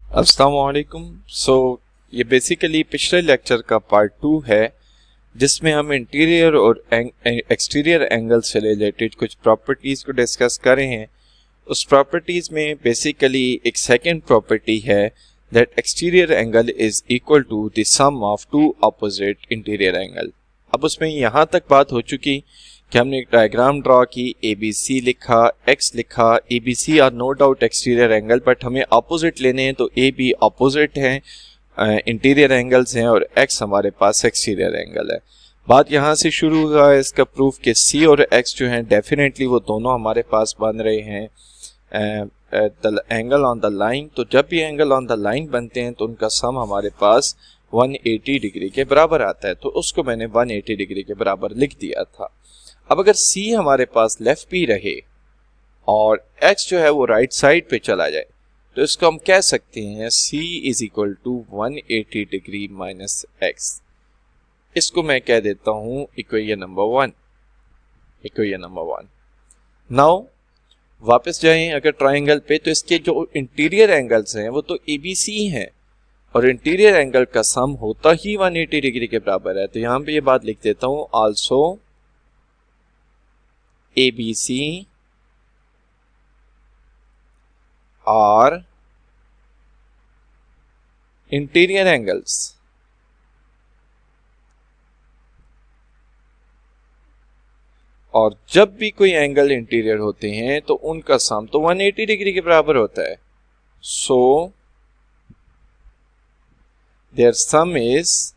अस्सलाम वालेकुम। ये बेसिकली पिछले लेक्चर का पार्ट 2 है जिसमें हम इंटीरियर और एक्सटीरियर एंगल से रिलेटेड कुछ प्रॉपर्टीज को डिस्कस कर रहे हैं। उस प्रॉपर्टीज में बेसिकली एक सेकंड प्रॉपर्टी है that exterior angle is equal to the sum of two opposite interior angle. अब उसमें यहाँ तक बात हो चुकी कि हमने एक डायग्राम ड्रॉ की, ए बी सी लिखा, एक्स लिखा। A B C are no doubt exterior angle, but हमें अपोजिट लेने हैं तो ए बी अपोजिट हैं, इंटीरियर एंगल्स हैं, और एक्स हमारे पास एक्सटीरियर एंगल है। बात यहाँ से शुरू हुआ है इसका प्रूफ कि सी और एक्स जो हैं डेफिनेटली वो दोनों हमारे पास बन रहे हैं the angle on the line. तो जब भी एंगल ऑन द लाइन बनते हैं तो उनका सम हमारे पास 180 डिग्री के बराबर आता है, तो उसको मैंने 180 डिग्री के बराबर लिख दिया था। अब अगर C हमारे पास लेफ्ट भी रहे और X जो है वो राइट साइड पे चला जाए तो इसको हम कह सकते हैं C is equal to 180 degree minus X. इसको मैं कह देता हूं इक्वेशन नंबर वन। नाउ वापस जाएं अगर ट्राइंगल पे तो इसके जो इंटीरियर एंगल्स हैं वो तो ABC हैं और इंटीरियर एंगल का सम होता ही 180 डिग्री के बराबर है। तो यहां पे ये बात लिख देता हूं, also ABC are interior angles और जब भी कोई एंगल इंटीरियर होते हैं तो उनका सम तो 180 डिग्री के बराबर होता है। So their sum is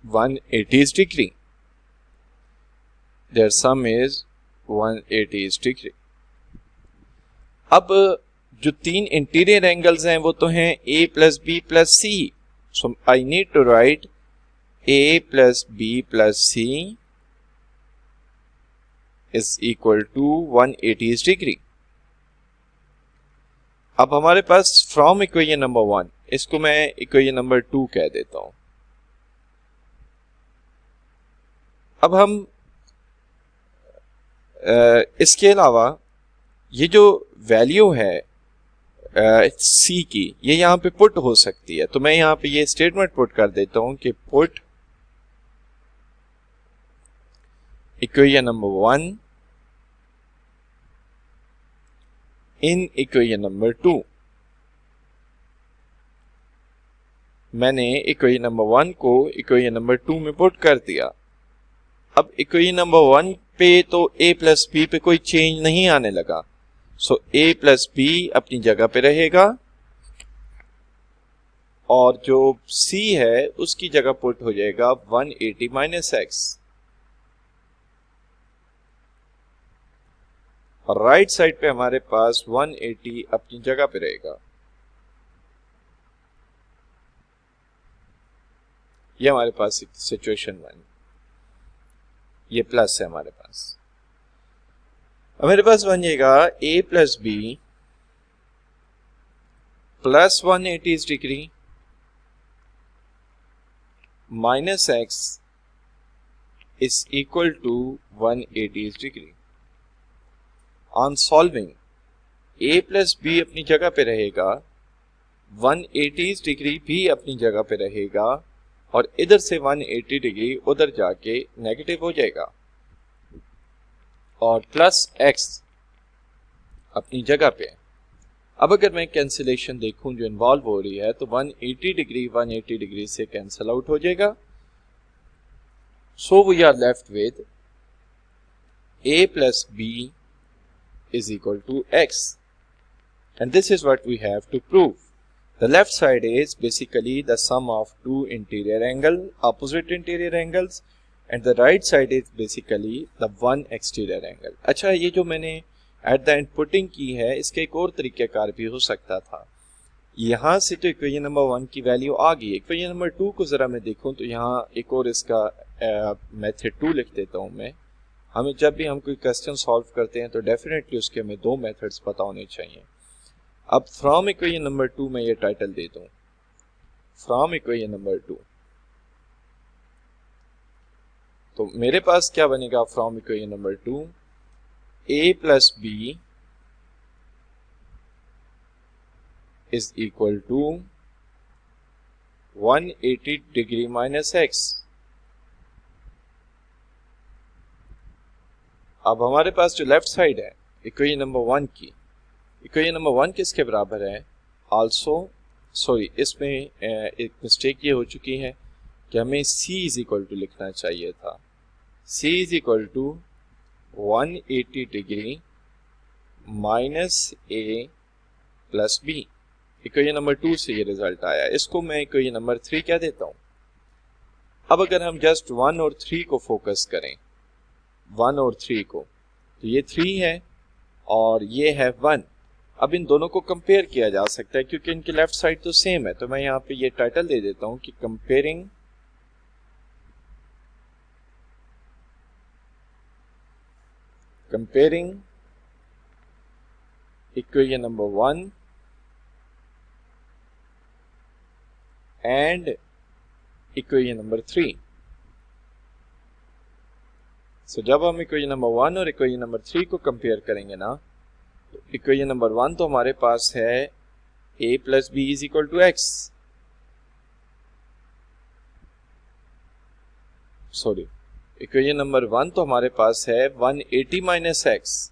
180 degree. Their sum is 180 degree. अब जो तीन इंटीरियर एंगल्स हैं वो तो हैं A plus B plus C. So I need to write A plus B plus C is equal to 180 degree. अब हमारे पास फ्रॉम इक्वेशन नंबर 1, इसको मैं इक्वेशन नंबर 2 कह देता हूं। अब हम इसके अलावा ये जो वैल्यू है C की ये यहाँ पे पुट हो सकती है, तो मैं यहाँ पे ये स्टेटमेंट पुट कर देता हूं कि put equation number 1 in equation number 2। मैंने इक्वेशन नंबर 1 को इक्वेशन नंबर 2 में पुट कर दिया। अब इक्वेशन नंबर 1 पे तो A प्लस बी पे कोई चेंज नहीं आने लगा, सो A प्लस बी अपनी जगह पे रहेगा और जो C है उसकी जगह पुट हो जाएगा 180 माइनस एक्स। और राइट साइड पे हमारे पास 180 अपनी जगह पे रहेगा। ये हमारे पास सिचुएशन 1, ये प्लस है हमारे पास। अब मेरे पास बन जाएगा A plus B plus 180 degree minus X is equal to 180 degree. On solving A plus B अपनी जगह पे रहेगा, 180 डिग्री भी अपनी जगह पे रहेगा और इधर से 180 डिग्री उधर जाके नेगेटिव हो जाएगा और प्लस एक्स अपनी जगह पे। अब अगर मैं कैंसिलेशन देखूं जो इन्वॉल्व हो रही है तो 180 डिग्री से कैंसिल आउट हो जाएगा। So we are left with A plus B is equal to X and this is what we have to prove. The left side is basically the sum of two interior angle, opposite interior angles, and the right side is basically the one exterior angle. अच्छा, ये जो मैंने at the end putting की है इसका एक और तरीक़ाकार भी हो सकता था। यहाँ से तो इक्वेशन नंबर 1 की वैल्यू आ गई, इक्वेशन नंबर 2 को ज़रा मैं देखूँ तो यहाँ एक और इसका मेथड 2 लिख देता हूँ मैं। हमें जब भी हम कोई क्वेश्चन सॉल्व करते हैं तो डेफिनेटली उसके हमें दो मेथड्स पता होने चाहिए। अब फ्रॉम इक्वेशन नंबर 2 में ये टाइटल दे दूं, फ्रॉम इक्वेशन नंबर 2। तो मेरे पास क्या बनेगा from equation number 2, a plus b is equal to 180 degree minus x। अब हमारे पास जो लेफ्ट साइड है इक्वेशन नंबर 1 की, इक्वेशन नंबर 1 किसके बराबर है? आल्सो सॉरी, इसमें एक मिस्टेक ये हो चुकी है कि हमें c इज इक्वल टू लिखना चाहिए था। c is equal to 180 degree minus a plus b। Equation number 2 से ये रिजल्ट आया, इसको मैं इक्वेशन नंबर 3 क्या देता हूं। अब अगर हम जस्ट 1 और 3 को फोकस करें, 1 और 3 को, तो ये 3 है और ये है 1। अब इन दोनों को कंपेयर किया जा सकता है क्योंकि इनकी लेफ्ट साइड तो सेम है, तो मैं यहां पे ये टाइटल दे देता हूं कि comparing equation number 1 and equation number 3। सो जब हम इक्वेशन नंबर 1 और इक्वेशन नंबर 3 को कंपेयर करेंगे ना, तो इक्वेशन नंबर 1 तो हमारे पास है a plus B is equal to X, sorry equation number 1 तो हमारे पास है 180 माइनस एक्स।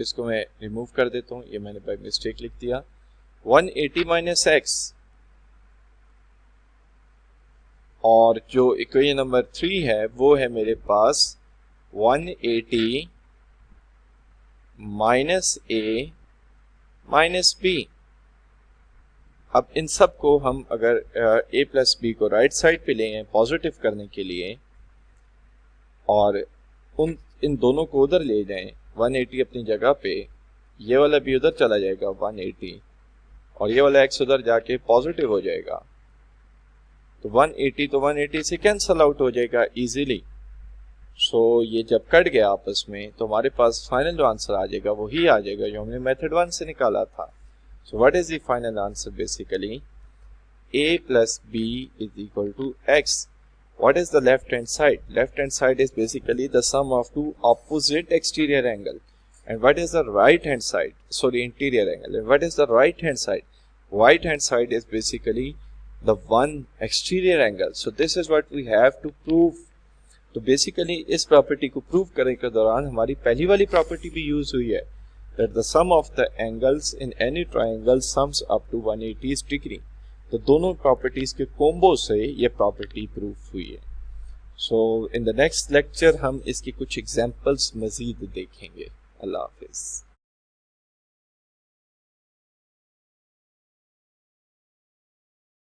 इसको मैं रिमूव कर देता हूं, ये मैंने बाय मिस्टेक लिख दिया। 180 माइनस एक्स, और जो इक्वेशन नंबर 3 है वो है मेरे पास 180 माइनस a माइनस b। अब इन सब को हम अगर a प्लस बी को राइट साइड पे लें पॉजिटिव करने के लिए, और इन दोनों को उधर ले जाएं 180 अपनी जगह पे, ये वाला भी उधर चला जाएगा 180, और ये वाला x उधर जाके पॉजिटिव हो जाएगा, तो 180 तो 180 से कैंसल आउट हो जाएगा इजीली। सो ये जब कट गया आपस में तो हमारे पास फाइनल जो आंसर आ जाएगा वही आ जाएगा जो हमने मेथड 1 से निकाला था। So what is the final answer? Basically a plus b is equal to x. What is the left hand side? Left hand side is basically the sum of two opposite exterior angle. And what is the right hand side? Sorry, interior angle. And what is the right hand side? Right hand side is basically the one exterior angle. So this is what we have to prove. तो basically इस property को prove करने के दौरान हमारी पहली वाली property भी यूज हुई है, that the sum of the angles in any triangle sums up to 180 degree. तो दोनों प्रॉपर्टीज के कॉम्बो से ये प्रॉपर्टी प्रूफ हुई है। सो इन द नेक्स्ट लेक्चर हम इसकी कुछ एग्जांपल्स मजीद देखेंगे। अल्लाह हाफिज।